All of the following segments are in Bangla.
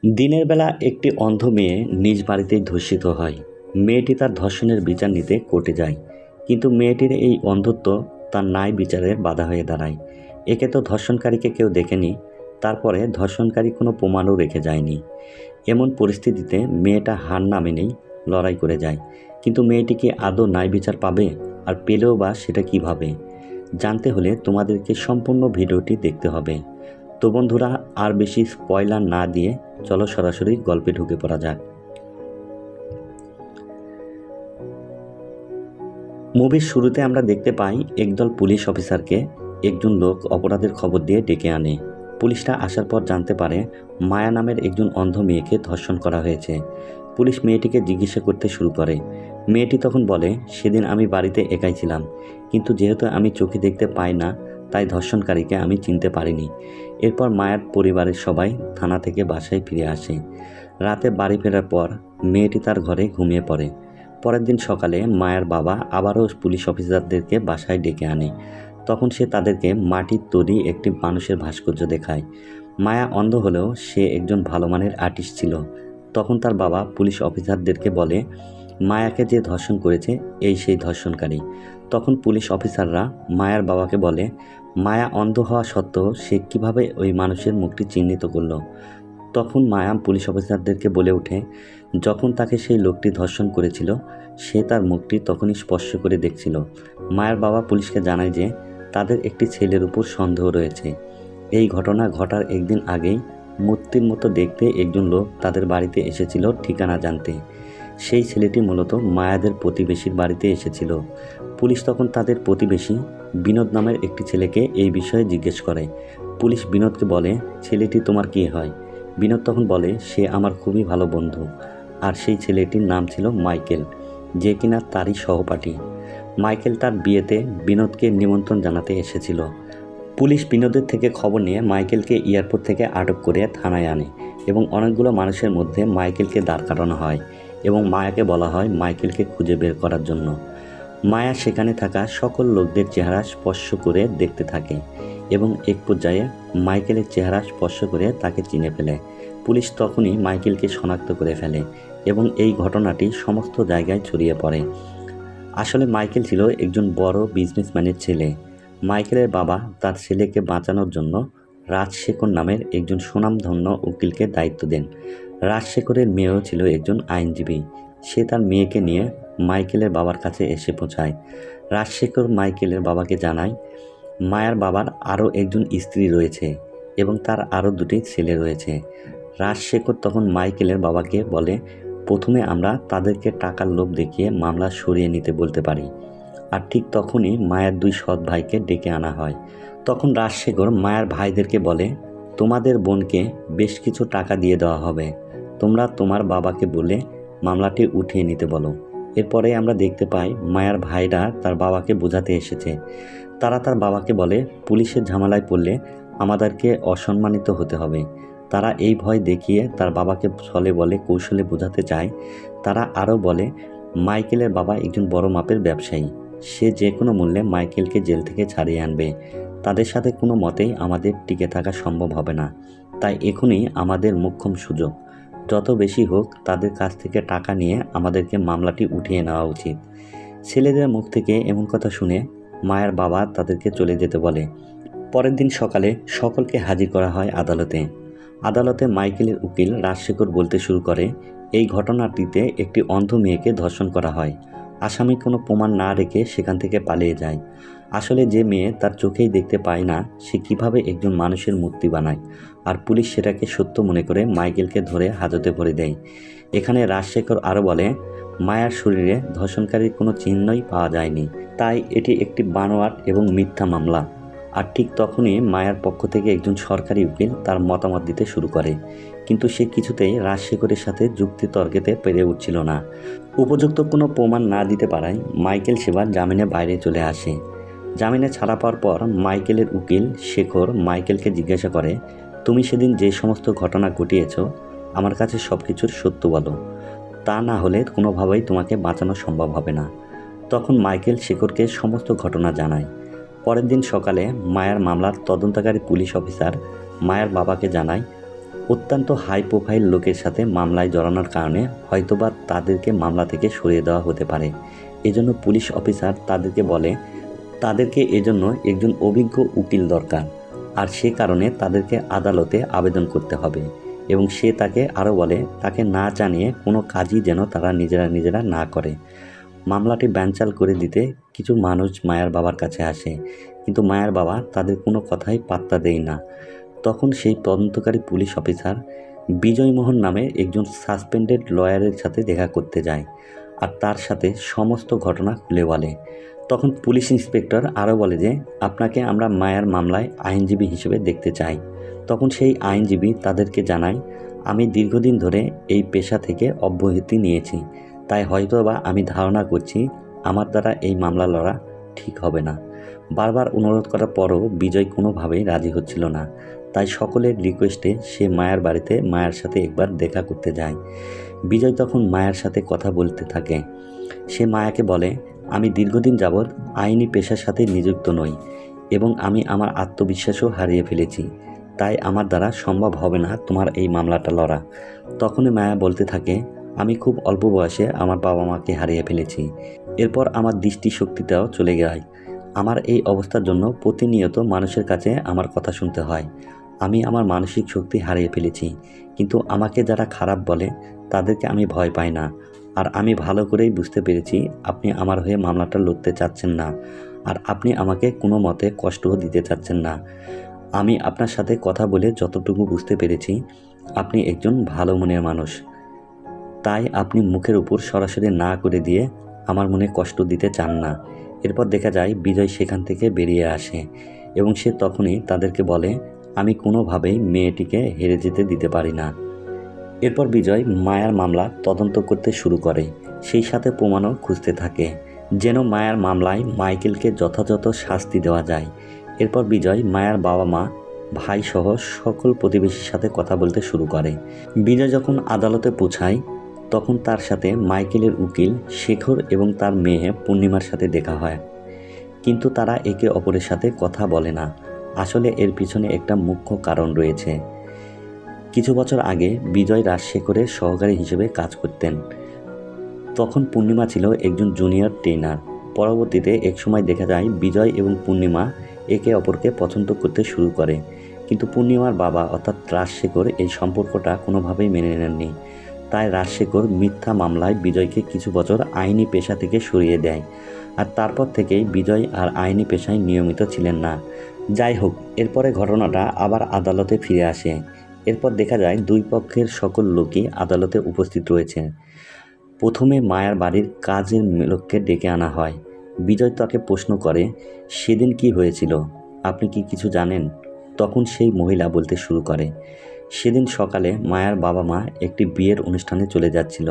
দিনের বেলা একটি অন্ধ মেয়ে নিজ বাড়িতেই ধর্ষিত হয়। মেয়েটি তার ধর্ষণের বিচার নিতে কোর্টে যায়, কিন্তু মেয়েটির এই অন্ধত্ব তার ন্যায় বিচারের বাধা হয়ে দাঁড়ায়। একে তো ধর্ষণকারীকে কেউ দেখেনি, তারপরে ধর্ষণকারী কোনো প্রমাণও রেখে যায়নি। এমন পরিস্থিতিতে মেয়েটা হার না মেনেই লড়াই করে যায়। কিন্তু মেয়েটি কি আদৌ ন্যায় বিচার পাবে? আর পেলেও বা সেটা কিভাবে? জানতে হলে তোমাদেরকে সম্পূর্ণ ভিডিওটি দেখতে হবে। তো বন্ধুরা, আর বেশি স্পয়লার না দিয়ে চলো সরাসরি গল্পে ঢুকে পড়া যাক। মুভির শুরুতে আমরা দেখতে পাই একদল পুলিশ অফিসারকে একজন লোক অপরাধের খবর দিয়ে ডেকে আনে। পুলিশরা আসার পর জানতে পারে মায়া নামের একজন অন্ধ মেয়েকে ধর্ষণ করা হয়েছে। পুলিশ মেয়েটিকে জিজ্ঞাসা করতে শুরু করে। মেয়েটি তখন বলে, সেদিন আমি বাড়িতে একাই ছিলাম, কিন্তু যেহেতু আমি চোখে দেখতে পাই না, তাই ধর্ষণকারীকে আমি চিনতে পারিনি। এরপর মায়ার পরিবারের সবাই থানা থেকে বাসায় ফিরে আসে। রাতে বাড়ি ফেরার পর মেয়েটি তার ঘরে ঘুমিয়ে পড়ে। পরের দিন সকালে মায়ার বাবা আবারও পুলিশ অফিসারদেরকে বাসায় ডেকে আনে। তখন সে তাদেরকে মাটির তৈরি একটি মানুষের ভাস্কর্য দেখায়। মায়া অন্ধ হলেও সে একজন ভালো মানের আর্টিস্ট ছিল। তখন তার বাবা পুলিশ অফিসারদেরকে বলে, মায়াকে যে ধর্ষণ করেছে এই সেই ধর্ষণকারী। তখন পুলিশ অফিসাররা মায়ার বাবাকে বলে, মায়া অন্ধ হওয়া সত্ত্বেও সে কীভাবে ওই মানুষের মুখটি চিহ্নিত করলো। তখন মায়া পুলিশ অফিসারদেরকে বলে ওঠে, যখন তাকে সেই লোকটি ধর্ষণ করেছিল সে তার মুখটি তখনই স্পর্শ করে দেখছিল। মায়ের বাবা পুলিশকে জানায় যে তাদের একটি ছেলের উপর সন্দেহ রয়েছে। এই ঘটনা ঘটার একদিন আগেই মূর্তির মতো দেখতে একজন লোক তাদের বাড়িতে এসেছিল ঠিকানা জানতে। সেই ছেলেটি মূলত মায়াদের প্রতিবেশীর বাড়িতে এসেছিল। পুলিশ তখন তাদের প্রতিবেশী বিনোদ নামের একটি ছেলেকে এই বিষয়ে জিজ্ঞেস করে। পুলিশ বিনোদকে বলে, ছেলেটি তোমার কী হয়? বিনোদ তখন বলে, সে আমার খুবই ভালো বন্ধু। আর সেই ছেলেটির নাম ছিল মাইকেল, যে কিনা তারই সহপাঠী। মাইকেল তার বিয়েতে বিনোদকে নিমন্ত্রণ জানাতে এসেছিল। পুলিশ বিনোদের থেকে খবর নিয়ে মাইকেলকে এয়ারপোর্ট থেকে আটক করে থানায় আনে এবং অনেকগুলো মানুষের মধ্যে মাইকেলকে দাঁড় করানো হয় এবং মায়াকে বলা হয় মাইকেলকে খুঁজে বের করার জন্য। মায়া সেখানে থাকা সকল লোকদের চেহারা স্পর্শ করে দেখতে থাকে এবং এক পর্যায়ে মাইকেলের চেহারা স্পর্শ করে তাকে চিনে ফেলে। পুলিশ তখনই মাইকেলকে শনাক্ত করে ফেলে এবং এই ঘটনাটি সমস্ত জায়গায় ছড়িয়ে পড়ে। আসলে মাইকেল ছিল একজন বড় বিজনেসম্যানের ছেলে। মাইকেলের বাবা তার ছেলেকে বাঁচানোর জন্য রাজশেখর নামের একজন সুনামধন্য উকিলকে দায়িত্ব দেন। রাজশেখরের মেয়েও ছিল একজন আইনজীবী। সে তার মেয়েকে নিয়ে মাইকেলের বাবার কাছে এসে পৌঁছায়। রাজশেখর মাইকেলের বাবাকে জানায় মায়ার বাবার আরও একজন স্ত্রী রয়েছে এবং তার আরও দুটি ছেলে রয়েছে। রাজশেখর তখন মাইকেলের বাবাকে বলে, প্রথমে আমরা তাদেরকে টাকার লোভ দেখিয়ে মামলা সরিয়ে নিতে বলতে পারি। আর ঠিক তখনই মায়ের দুই সৎ ভাইকে ডেকে আনা হয়। তখন রাজশেখর মায়ের ভাইদেরকে বলে, তোমাদের বোনকে বেশ কিছু টাকা দিয়ে দেওয়া হবে, তোমরা তোমার বাবাকে বলে মামলাটি উঠিয়ে নিতে বলো। এরপরে আমরা দেখতে পাই মায়ের ভাইরা তার বাবাকে বোঝাতে এসেছে। তারা তার বাবাকে বলে, পুলিশের ঝামেলায় পড়লে আমাদেরকে অসম্মানিত হতে হবে। তারা এই ভয় দেখিয়ে তার বাবাকে ছলে বলে কৌশলে বোঝাতে চায়। তারা আরও বলে, মাইকেলের বাবা একজন বড় মাপের ব্যবসায়ী, সে যে কোনো মূল্যে মাইকেলকে জেল থেকে ছাড়িয়ে আনবে। তাদের সাথে কোনো মতেই আমাদের টিকে থাকা সম্ভব হবে না, তাই এখনই আমাদের মোক্ষম সুযোগ। যত বেশি হোক তাদের কাছ থেকে টাকা নিয়ে আমাদেরকে মামলাটি উঠিয়ে নেওয়া উচিত। ছেলেদের মুখ থেকে এমন কথা শুনে মায়ের বাবা তাদেরকে চলে যেতে বলে। পরের দিন সকালে সকলকে হাজির করা হয় আদালতে। আদালতে মাইকেলের উকিল রাজশেখর বলতে শুরু করে, এই ঘটনাটিতে একটি অন্ধ মেয়েকে ধর্ষণ করা হয়। আসামি কোনো প্রমাণ না রেখে সেখান থেকে পালিয়ে যায়। আসলে যে মেয়ে তার চোখেই দেখতে পায় না, সে কিভাবে একজন মানুষের মূর্তি বানায়? আর পুলিশ সেটাকে সত্য মনে করে মাইকেলকে ধরে হাজতে ভরে দেয়। এখানে রাজশেখর আরও বলে, মায়ার শরীরে ধর্ষণকারীর কোনো চিহ্নই পাওয়া যায়নি, তাই এটি একটি বানোয়াট এবং মিথ্যা মামলা। আর ঠিক তখনই মায়ার পক্ষ থেকে একজন সরকারি উকিল তার মতামত দিতে শুরু করে, কিন্তু সে কিছুতেই রাজশেখরের সাথে যুক্তি তর্কেতে পেরে উঠছিল না। উপযুক্ত কোনো প্রমাণ না দিতে পারায় মাইকেল সেবার জামিনে বাইরে চলে আসে। জামিনে ছাড়া পাওয়ার পর মাইকেলের উকিল শেখর মাইকেলকে জিজ্ঞাসা করে, তুমি সেদিন যে সমস্ত ঘটনা ঘটিয়েছ আমার কাছে সব কিছুর সত্য বলো, তা না হলে কোনোভাবেই তোমাকে বাঁচানো সম্ভব হবে না। তখন মাইকেল শেখরকে সমস্ত ঘটনা জানায়। পরের দিন সকালে মায়ার মামলার তদন্তকারী পুলিশ অফিসার মায়ার বাবাকে জানায়, অত্যন্ত হাই প্রোফাইল লোকের সাথে মামলায় জড়ানোর কারণে হয়তোবা তাদেরকে মামলা থেকে সরিয়ে দেওয়া হতে পারে। এজন্য পুলিশ অফিসার তাদেরকে বলে তাদেরকে এজন্য একজন অভিজ্ঞ উকিল দরকার, আর সে কারণে তাদেরকে আদালতে আবেদন করতে হবে। এবং সে তাকে আরও বলে তাকে না জানিয়ে কোনো কাজই যেন তারা নিজেরা না করে। মামলাটি বানচাল করে দিতে কিছু মানুষ মায়ার বাবার কাছে আসে, কিন্তু মায়ার বাবা তাদের কোনো কথাই পাত্তা দেয় না। তখন সেই তদন্তকারী পুলিশ অফিসার বিজয়মোহন নামে একজন সাসপেন্ডেড লয়ারের সাথে দেখা করতে যায়, আর তার সাথে সমস্ত ঘটনা খুলে বলে। তখন পুলিশ ইন্সপেক্টর আরও বলে যে আপনাকে আমরা মায়ার মামলায় আইনজীবী হিসেবে দেখতে চাই। তখন সেই আইনজীবী তাদেরকে জানায়, আমি দীর্ঘদিন ধরে এই পেশা থেকে অব্যাহতি নিয়েছি, তাই হয়তোবা আমি ধারণা করছি আমার দ্বারা এই মামলা লড়া ঠিক হবে না। বারবার অনুরোধ করার পরও বিজয় কোনোভাবেই রাজি হচ্ছিল না। তাই সকলের রিকোয়েস্টে সে মায়ার বাড়িতে মায়ার সাথে একবার দেখা করতে যায়। বিজয় তখন মায়ার সাথে কথা বলতে থাকে। সে মায়াকে বলে, আমি দীর্ঘদিন যাবৎ আইনি পেশার সাথে নিযুক্ত নই এবং আমি আমার আত্মবিশ্বাসও হারিয়ে ফেলেছি, তাই আমার দ্বারা সম্ভব হবে না তোমার এই মামলাটা লড়া। তখনই মায়া বলতে থাকে, আমি খুব অল্প বয়সে আমার বাবা মাকে হারিয়ে ফেলেছি, এরপর আমার দৃষ্টিশক্তিটাও চলে যায়। আমার এই অবস্থার জন্য প্রতিনিয়ত মানুষের কাছে আমার কথা শুনতে হয়। আমি আমার মানসিক শক্তি হারিয়ে ফেলেছি, কিন্তু আমাকে যারা খারাপ বলে তাদেরকে আমি ভয় পাই না। আর আমি ভালো করেই বুঝতে পেরেছি আপনি আমার হয়ে মামলাটা লড়তে চাচ্ছেন না, আর আপনি আমাকে কোনো মতে কষ্টও দিতে চাচ্ছেন না। আমি আপনার সাথে কথা বলে যতটুকু বুঝতে পেরেছি আপনি একজন ভালো মনের মানুষ, তাই আপনি মুখের উপর সরাসরি না করে দিয়ে আমার মনে কষ্ট দিতে চান না। এরপর দেখা যায় বিজয় সেখান থেকে বেরিয়ে আসে এবং সে তখনই তাদেরকে বলে, আমি কোনোভাবেই মেয়েটিকে হেরে যেতে দিতে পারি না। এরপর বিজয় মায়ার মামলা তদন্ত করতে শুরু করে, সেই সাথে প্রমাণও খুঁজতে থাকে যেন মায়ার মামলায় মাইকেলকে যথাযথ শাস্তি দেওয়া যায়। এরপর বিজয় মায়ার বাবা মা ভাই সহ সকল প্রতিবেশীর সাথে কথা বলতে শুরু করে। বিজয় যখন আদালতে পৌঁছায় তখন তার সাথে মাইকেলের উকিল শেখর এবং তার মেয়ে পূর্ণিমার সাথে দেখা হয়, কিন্তু তারা একে অপরের সাথে কথা বলে না। আসলে এর পিছনে একটা মুখ্য কারণ রয়েছে। কিছু বছর আগে বিজয় রাজশেখরের সহকারী হিসেবে কাজ করতেন। তখন পূর্ণিমা ছিল একজন জুনিয়র ট্রেনার। পরবর্তীতে একসময় দেখা যায় বিজয় এবং পূর্ণিমা একে অপরকে পছন্দ করতে শুরু করে, কিন্তু পূর্ণিমার বাবা অর্থাৎ রাজশেখর এই সম্পর্কটা কোনোভাবেই মেনে নেননি। তাই রাজশেখর মিথ্যা মামলায় বিজয়কে কিছু বছর আইনি পেশা থেকে সরিয়ে দেয়, আর তারপর থেকেই বিজয় আর আইনি পেশায় নিয়মিত ছিলেন না। যাই হোক, এরপরে ঘটনাটা আবার আদালতে ফিরে আসে। এরপর দেখা যায় দুই পক্ষের সকল লোকই আদালতে উপস্থিত রয়েছে। প্রথমে মায়ার বাড়ির কাজের লোককে ডেকে আনা হয়। বিজয় তাকে প্রশ্ন করে, সেদিন কি হয়েছিল, আপনি কি কিছু জানেন? তখন সেই মহিলা বলতে শুরু করে, সেদিন সকালে মায়ার বাবা মা একটি বিয়ের অনুষ্ঠানে চলে যাচ্ছিল।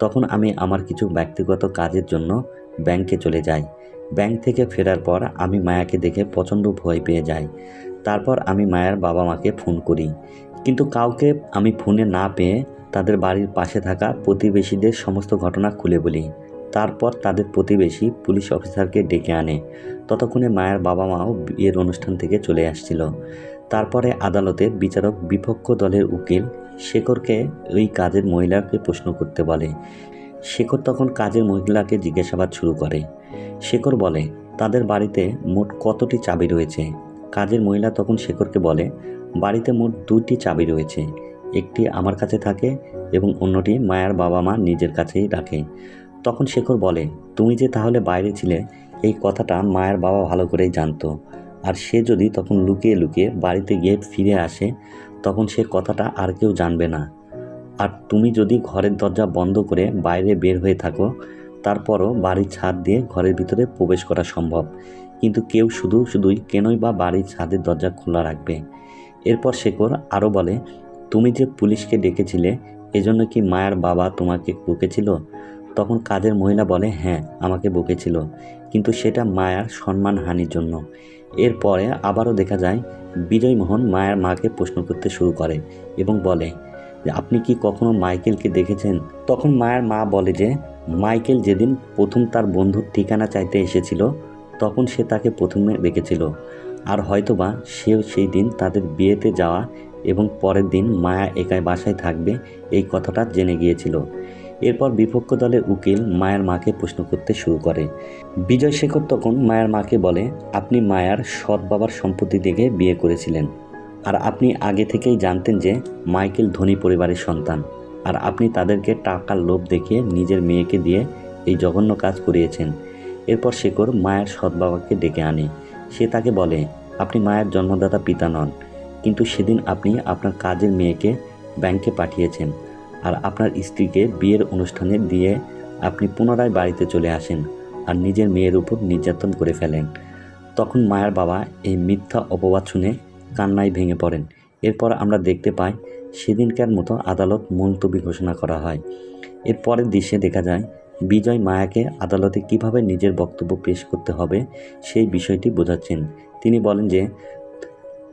তখন আমি আমার কিছু ব্যক্তিগত কাজের জন্য ব্যাংকে চলে যাই। ব্যাংক থেকে ফেরার পর আমি মায়াকে দেখে প্রচণ্ড ভয় পেয়ে যাই। তারপর আমি মায়ার বাবা মাকে ফোন করি, কিন্তু কাউকে আমি ফোনে না পেয়ে তাদের বাড়ির পাশে থাকা প্রতিবেশীদের সমস্ত ঘটনা খুলে বলি। তারপর তাদের প্রতিবেশী পুলিশ অফিসারকে ডেকে আনে। ততক্ষণে মায়ের বাবা মাও বিয়ের অনুষ্ঠান থেকে চলে আসছিল। তারপরে আদালতে বিচারক বিপক্ষ দলের উকিল শেখরকে ওই কাজের মহিলাকে প্রশ্ন করতে বলে। শেখর তখন কাজের মহিলাকে জিজ্ঞাসাবাদ শুরু করে। শেখর বলে, তাদের বাড়িতে মোট কতটি চাবি রয়েছে? কাজের মহিলা তখন শেখরকে বলে, বাড়িতে মোট 2টি চাবি রয়েছে, একটি আমার কাছে থাকে এবং অন্যটি মায়ার বাবা মা নিজের কাছেই রাখে। তখন শেখর বলে, তুমি যে তাহলে বাইরে ছিলে, এই কথাটা মায়ের বাবা ভালো করেই জানতো, আর সে যদি তখন লুকিয়ে লুকিয়ে বাড়িতে গিয়ে ফিরে আসে তখন সে কথাটা আর কেউ জানবে না। আর তুমি যদি ঘরের দরজা বন্ধ করে বাইরে বের হয়ে থাকো, তারপরও বাড়ির ছাদ দিয়ে ঘরের ভিতরে প্রবেশ করা সম্ভব, কিন্তু কেউ শুধুই কেনই বা বাড়ির ছাদের দরজা খোলা রাখবে? এরপর শেখর আরও বলে, তুমি যে পুলিশকে ডেকেছিলে এজন্য কি মায়ের বাবা তোমাকে বকেছিল? তখন কাজের মহিলা বলে, হ্যাঁ, আমাকে বকেছিল, কিন্তু সেটা মায়ার সম্মানহানির জন্য। এরপরে আবারও দেখা যায় বিজয়মোহন মায়ের মাকে প্রশ্ন করতে শুরু করে এবং বলে যে, আপনি কি কখনো মাইকেলকে দেখেছেন? তখন মায়ের মা বলে যে, মাইকেল যেদিন প্রথম তার বন্ধুর ঠিকানা চাইতে এসেছিল তখন সে তাকে প্রথমে দেখেছিল, আর হয়তোবা সেও সেই দিন তাদের বিয়েতে যাওয়া এবং পরের দিন মায়া একাই বাসায় থাকবে এই কথাটা জেনে গিয়েছিল। এরপর বিপক্ষ দলের উকিল মায়ার মাকে প্রশ্ন করতে শুরু করে। বিজয় শেখর তখন মায়ার মাকে বলে, আপনি মায়ার সৎ বাবার সম্পত্তি থেকে বিয়ে করেছিলেন, আর আপনি আগে থেকেই জানতেন যে মাইকেল ধনী পরিবারের সন্তান, আর আপনি তাদেরকে টাকার লোভ দেখিয়ে নিজের মেয়েকে দিয়ে এই জঘন্য কাজ করিয়েছেন। এরপর শেখর মায়ের সৎ বাবাকে ডেকে আনে। সে তাকে বলে, আপনি মায়ের জন্মদাতা পিতা নন, কিন্তু সেদিন আপনি আপনার কাজের মেয়েকে ব্যাংকে পাঠিয়েছেন, আর আপনার স্ত্রীকে বিয়ের অনুষ্ঠানে দিয়ে আপনি পুনরায় বাড়িতে চলে আসেন আর নিজের মেয়ের উপর নির্যাতন করে ফেলেন। তখন মায়ের বাবা এই মিথ্যা অপবাদ শুনে কান্নায় ভেঙে পড়েন। এরপর আমরা দেখতে পাই সেদিনকার মতো আদালত মুলতবি ঘোষণা করা হয়। এর পরের দৃশ্যে দেখা যায় বিজয় মায়াকে আদালতে কিভাবে নিজের বক্তব্য পেশ করতে হবে সেই বিষয়টি বোঝাচ্ছেন। তিনি বলেন যে,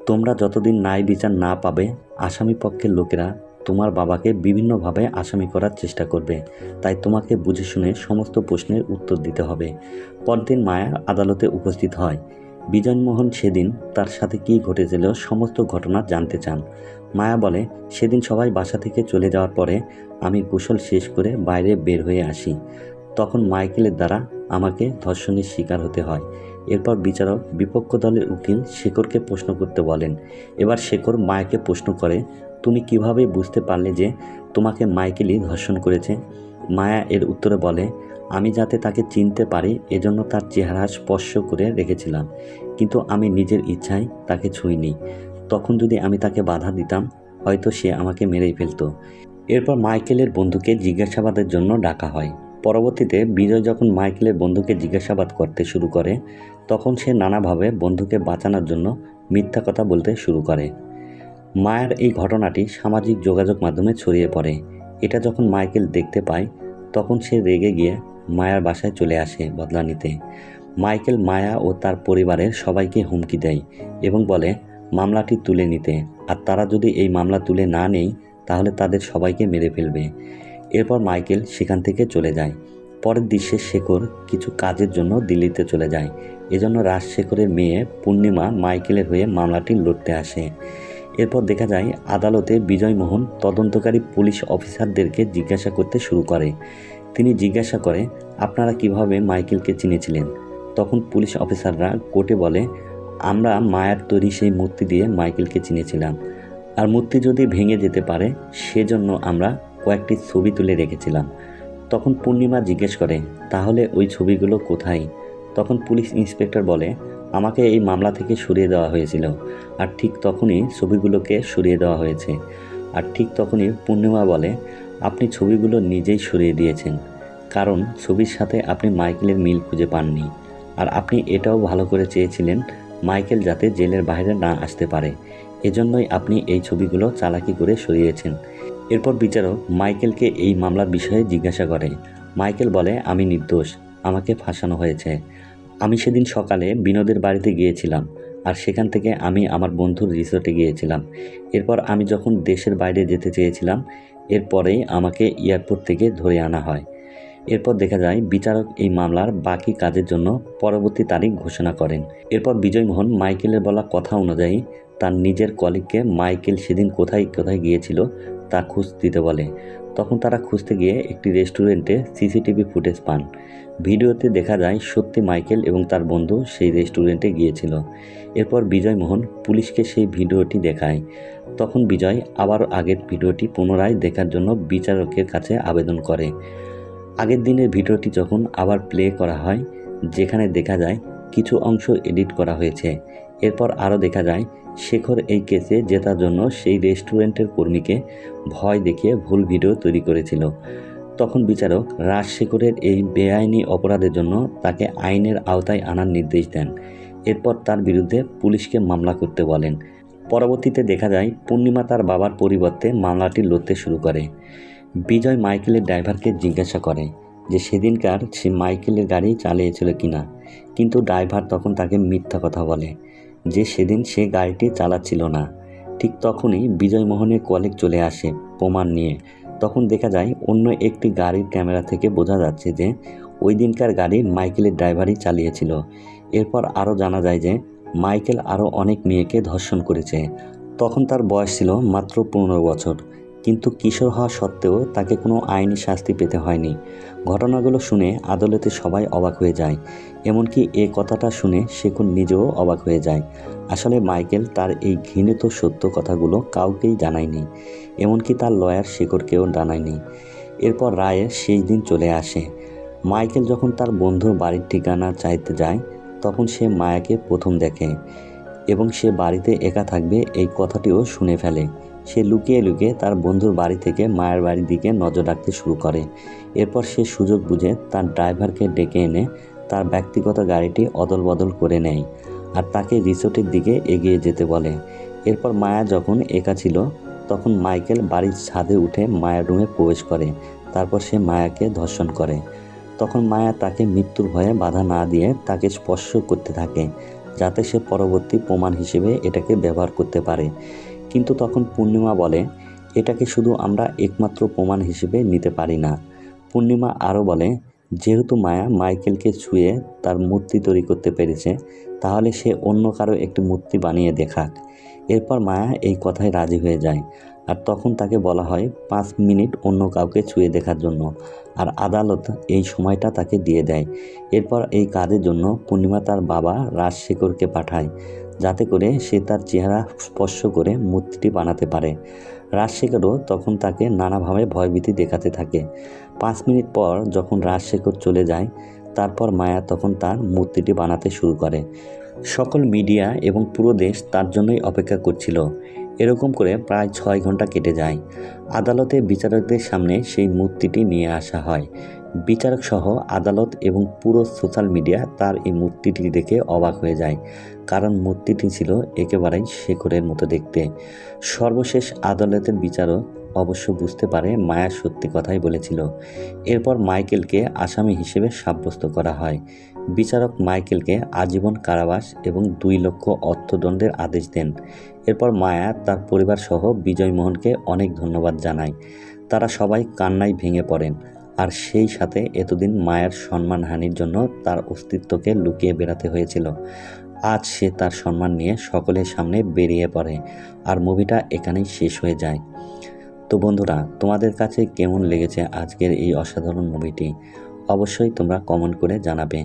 তোমরা যতদিন ন্যায় বিচার না পাবে, আসামি পক্ষের লোকেরা তোমার বাবাকে বিভিন্নভাবে আসামি করার চেষ্টা করবে, তাই তোমাকে বুঝে শুনে সমস্ত প্রশ্নের উত্তর দিতে হবে। পরদিন মায়া আদালতে উপস্থিত হয়। বিজয়মোহন সেদিন তার সাথে কী ঘটেছিল সমস্ত ঘটনা জানতে চান। মায়া বলে, সেদিন সবাই বাসা থেকে চলে যাওয়ার পরে আমি গোসল শেষ করে বাইরে বের হয়ে আসি। তখন মাইকেলের দ্বারা আমাকে ধর্ষণের শিকার হতে হয়। এরপর বিচারক বিপক্ষ দলের উকিল শেখরকে প্রশ্ন করতে বলেন। এবার শেখর মায়াকে প্রশ্ন করে, তুমি কিভাবে বুঝতে পারলে যে তোমাকে মাইকেলই ধর্ষণ করেছে? মায়া এর উত্তরে বলে, আমি যাতে তাকে চিনতে পারি এজন্য তার চেহারা স্পর্শ করে রেখেছিলাম, কিন্তু আমি নিজের ইচ্ছায় তাকে ছুঁইনি। তখন যদি আমি তাকে বাধা দিতাম, হয়তো সে আমাকে মেরেই ফেলতো। এরপর মাইকেলের বন্ধুকে জিজ্ঞাসাবাদের জন্য ডাকা হয়। পরবর্তীতে বিজয় যখন মাইকেলের বন্ধুকে জিজ্ঞাসাবাদ করতে শুরু করে, তখন সে নানাভাবে বন্ধুকে বাঁচানোর জন্য মিথ্যা কথা বলতে শুরু করে। মায়ার এই ঘটনাটি সামাজিক যোগাযোগ মাধ্যমে ছড়িয়ে পড়ে। এটা যখন মাইকেল দেখতে পায়, তখন সে রেগে গিয়ে মায়ার বাসায় চলে আসে বদলা নিতে। মাইকেল মায়া ও তার পরিবারের সবাইকে হুমকি দেয় এবং বলে মামলাটি তুলে নিতে, আর তারা যদি এই মামলা তুলে না নেয় তাহলে তাদের সবাইকে মেরে ফেলবে। এরপর মাইকেল সেখান থেকে চলে যায়। পরের দৃশ্যে শেখর কিছু কাজের জন্য দিল্লিতে চলে যায়। এজন্য রাজশেখরের মেয়ে পূর্ণিমা মাইকেলের হয়ে মামলাটি লড়তে আসে। এরপর দেখা যায় আদালতে বিজয়মোহন তদন্তকারী পুলিশ অফিসারদেরকে জিজ্ঞাসা করতে শুরু করে। তিনি জিজ্ঞাসা করে, আপনারা কিভাবে মাইকেলকে চিনেছিলেন? তখন পুলিশ অফিসাররা কোর্টে বলে, আমরা মায়ার তৈরি সেই মূর্তি দিয়ে মাইকেলকে চিনেছিলাম, আর মূর্তি যদি ভেঙে যেতে পারে সেজন্য আমরা কয়েকটি ছবি তুলে রেখেছিলাম। তখন পূর্ণিমা জিজ্ঞেস করে, তাহলে ওই ছবিগুলো কোথায়? তখন পুলিশ ইন্সপেক্টর বলে, আমাকে এই মামলা থেকে সরিয়ে দেওয়া হয়েছিল, আর ঠিক তখনই ছবিগুলোকে সরিয়ে দেওয়া হয়েছে। আর ঠিক তখনই পূর্ণিমা বলে, আপনি ছবিগুলো নিজেই সরিয়ে দিয়েছেন, কারণ ছবির সাথে আপনি মাইকেলের মিল খুঁজে পাননি, আর আপনি এটাও ভালো করে চেয়েছিলেন মাইকেল যাতে জেলের বাইরে না আসতে পারে, এজন্যই আপনি এই ছবিগুলো চালাকি করে সরিয়েছেন। এরপর বিচারক মাইকেলকে এই মামলার বিষয়ে জিজ্ঞাসা করে। মাইকেল বলে, আমি নির্দোষ, আমাকে ফাঁসানো হয়েছে। আমি সেদিন সকালে বিনোদের বাড়িতে গিয়েছিলাম, আর সেখান থেকে আমি আমার বন্ধুর রিসোর্টে গিয়েছিলাম। এরপর আমি যখন দেশের বাইরে যেতে চেয়েছিলাম, এরপরেই আমাকে এয়ারপোর্ট থেকে ধরে আনা হয়। এরপর দেখা যায় বিচারক এই মামলার বাকি কাজের জন্য পরবর্তী তারিখ ঘোষণা করেন। এরপর বিজয়মোহন মাইকেলের বলা কথা অনুযায়ী তার নিজের কলিগকে মাইকেল সেদিন কোথায় কোথায় গিয়েছিল তা খোঁজ দিতে বলে। তখন তারা খুঁজতে গিয়ে একটি রেস্টুরেন্টে সিসিটিভি ফুটেজ পান। ভিডিওতে দেখা যায় সত্যি মাইকেল এবং তার বন্ধু সেই রেস্টুরেন্টে গিয়েছিল। এরপর বিজয়মোহন পুলিশকে সেই ভিডিওটি দেখায়। তখন বিজয় আবার আগের ভিডিওটি পুনরায় দেখার জন্য বিচারকের কাছে আবেদন করে। আগের দিনের ভিডিওটি যখন আবার প্লে করা হয়, যেখানে দেখা যায় কিছু অংশ এডিট করা হয়েছে। এরপর আরও দেখা যায় শেখর এই কেসে জেতার জন্য সেই রেস্টুরেন্টের কর্মীকে ভয় দেখিয়ে ভুল ভিডিও তৈরি করেছিল। তখন বিচারক রাজশেখরের এই বেআইনি অপরাধের জন্য তাকে আইনের আওতায় আনার নির্দেশ দেন। এরপর তার বিরুদ্ধে পুলিশকে মামলা করতে বলেন। পরবর্তীতে দেখা যায় পূর্ণিমা তার বাবার পরিবর্তে মামলাটি লড়তে শুরু করে। বিজয় মাইকেলের ড্রাইভারকে জিজ্ঞাসা করে যে সেদিনকার সে মাইকেলের গাড়ি চালিয়েছিল কিনা, কিন্তু ড্রাইভার তখন তাকে মিথ্যা কথা বলে যে সেদিন সে গাড়িটি চালাচ্ছিল না। ঠিক তখনই বিজয়মোহনের কলিগ চলে আসে প্রমাণ নিয়ে। তখন দেখা যায় অন্য একটি গাড়ির ক্যামেরা থেকে বোঝা যাচ্ছে যে ওই দিনকার গাড়ি মাইকেলের ড্রাইভারই চালিয়েছিল। এরপর আরও জানা যায় যে মাইকেল আরও অনেক মেয়েকে ধর্ষণ করেছে, তখন তার বয়স ছিল মাত্র 15 বছর, কিন্তু কিশোর হওয়া সত্ত্বেও তাকে কোনো আইনি শাস্তি পেতে হয়নি। ঘটনাগুলো শুনে আদালতে সবাই অবাক হয়ে যায়, এমনকি এ কথাটা শুনে শেখর নিজেও অবাক হয়ে যায়। আসলে মাইকেল তার এই ঘৃণিত সত্য কথাগুলো কাউকেই জানায়নি, এমনকি তার লয়ার শেখরকেও জানায়নি। এরপর রায়ের সেই দিন চলে আসে। মাইকেল যখন তার বন্ধুর বাড়ির ঠিকানা চাইতে যায়, তখন সে মায়াকে প্রথম দেখে এবং সে বাড়িতে একা থাকবে এই কথাটিও শুনে ফেলে। সে লুকিয়ে লুকিয়ে তার বন্ধুর বাড়ি থেকে মায়ের বাড়ির দিকে নজর রাখতে শুরু করে। এরপর সে সুযোগ বুঝে তার ড্রাইভারকে ডেকে এনে তার ব্যক্তিগত গাড়িটি অদল বদল করে নেয় আর তাকে রিসোর্টের দিকে এগিয়ে যেতে বলে। এরপর মায়া যখন একা ছিল, তখন মাইকেল বাড়ির ছাদে উঠে মায়ার রুমে প্রবেশ করে। তারপর সে মায়াকে ধর্ষণ করে। তখন মায়া তাকে মৃত্যুর ভয়ে বাধা না দিয়ে তাকে স্পর্শ করতে থাকে, যাতে সে পরবর্তী প্রমাণ হিসেবে এটাকে ব্যবহার করতে পারে। কিন্তু তখন পূর্ণিমা বলে, এটাকে শুধু আমরা একমাত্র প্রমাণ হিসেবে নিতে পারি না। পূর্ণিমা আরও বলে, যেহেতু মায়া মাইকেলকে ছুঁয়ে তার মূর্তি তৈরি করতে পেরেছে, তাহলে সে অন্য কারো একটি মূর্তি বানিয়ে দেখাক। এরপর মায়া এই কথায় রাজি হয়ে যায়, আর তখন তাকে বলা হয় 5 মিনিট অন্য কাউকে ছুঁয়ে দেখার জন্য, আর আদালত এই সময়টা তাকে দিয়ে দেয়। এরপর এই কাজের জন্য পূর্ণিমা তার বাবা রাজশেখরকে পাঠায়, যাতে করে সে তার চেহারা স্পর্শ করে মূর্তিটি বানাতে পারে। রাজশেখরও তখন তাকে নানাভাবে ভয়ভীতি দেখাতে থাকে। 5 মিনিট পর যখন রাজশেখর চলে যায়, তারপর মায়া তখন তার মূর্তিটি বানাতে শুরু করে। সকল মিডিয়া এবং পুরো দেশ তার জন্যই অপেক্ষা করছিল। এরকম করে প্রায় 6 ঘন্টা কেটে যায়। আদালতে বিচারকদের সামনে সেই মূর্তিটি নিয়ে আসা হয়। বিচারক সহ আদালত এবং পুরো সোশ্যাল মিডিয়া তার এই মূর্তিটি দেখে অবাক হয়ে যায়, কারণ মূর্তিটি ছিল একেবারেই শেখরের মতো দেখতে। সর্বশেষ আদালতের বিচারক অবশ্য বুঝতে পারে মায়া সত্যি কথাই বলেছিল। এরপর মাইকেলকে আসামি হিসেবে সাব্যস্ত করা হয়। বিচারক মাইকেলকে আজীবন কারাবাস এবং 2 লক্ষ অর্থদণ্ডের আদেশ দেন। এরপর মায়া তার পরিবার সহ বিজয় মোহনকে অনেক ধন্যবাদ জানায়। তারা সবাই কান্নায় ভেঙে পড়েন, আর সেই সাথে এতদিন মায়ের সম্মানহানির জন্য তার অস্তিত্বকে লুকিয়ে বেড়াতে হয়েছিল। আজ সে তার সম্মান নিয়ে সকলের সামনে বেরিয়ে পড়ে, আর মুভিটা এখানেই শেষ হয়ে যায়। তো বন্ধুরা, তোমাদের কাছে কেমন লেগেছে আজকের এই অসাধারণ মুভিটি? অবশ্যই তোমরা কমেন্ট করে জানাবে।